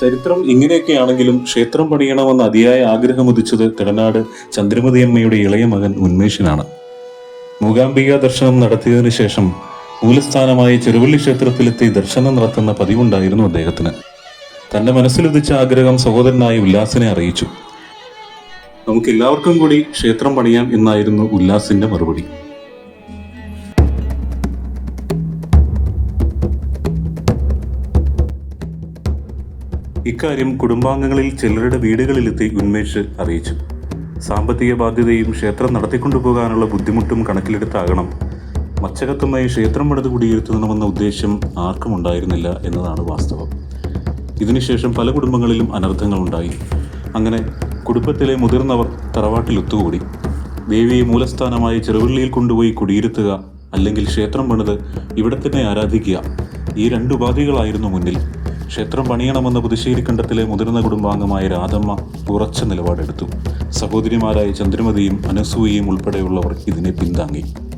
ചരിത്രം ഇങ്ങനെയൊക്കെയാണെങ്കിലും ക്ഷേത്രം പണിയണമെന്ന് അതിയായ ആഗ്രഹമുദിച്ചത് തിടനാട് ചന്ദ്രമതിയമ്മയുടെ ഇളയ മകൻ ഉന്മേഷിനാണ്. മൂകാംബിക ദർശനം നടത്തിയതിനു ശേഷം മൂലസ്ഥാനമായ ചെറുവള്ളി ക്ഷേത്രത്തിലെത്തി ദർശനം നടത്തുന്ന പതിവുണ്ടായിരുന്നു അദ്ദേഹത്തിന്. തന്റെ മനസ്സിലുദിച്ച ആഗ്രഹം സഹോദരനായ ഉല്ലാസിനെ അറിയിച്ചു. നമുക്കെല്ലാവർക്കും കൂടി ക്ഷേത്രം പണിയാം എന്നായിരുന്നു ഉല്ലാസിന്റെ മറുപടി. ഇക്കാര്യം കുടുംബാംഗങ്ങളിൽ ചിലരുടെ വീടുകളിലെത്തി ഉന്മേഷ് അറിയിച്ചു. സാമ്പത്തിക ബാധ്യതയും ക്ഷേത്രം നടത്തിക്കൊണ്ടുപോകാനുള്ള ബുദ്ധിമുട്ടും കണക്കിലെടുത്താകണം മച്ചകത്തുമായി ക്ഷേത്രം പണിത് കുടിയിരുത്തണമെന്ന ഉദ്ദേശ്യം ആർക്കും ഉണ്ടായിരുന്നില്ല എന്നതാണ് വാസ്തവം. ഇതിനുശേഷം പല കുടുംബങ്ങളിലും അനർത്ഥങ്ങളുണ്ടായി. അങ്ങനെ കുടുംബത്തിലെ മുതിർന്നവർ തറവാട്ടിൽ ഒത്തുകൂടി. ദേവിയെ മൂലസ്ഥാനമായി ചെറുവള്ളിയിൽ കൊണ്ടുപോയി കുടിയിരുത്തുക, അല്ലെങ്കിൽ ക്ഷേത്രം പണിത് ഇവിടെ തന്നെ ആരാധിക്കുക, ഈ രണ്ട് ഉപാധികളായിരുന്നു മുന്നിൽ. ക്ഷേത്രം പണിയണമെന്ന പുതുശ്ശേരിക്കണ്ടത്തിലെ മുതിർന്ന കുടുംബാംഗമായ രാധമ്മ ഉറച്ച നിലപാടെടുത്തു. സഹോദരിമാരായ ചന്ദ്രമതിയും അനസൂയയും ഉൾപ്പെടെയുള്ളവർ ഇതിനെ പിന്താങ്ങി.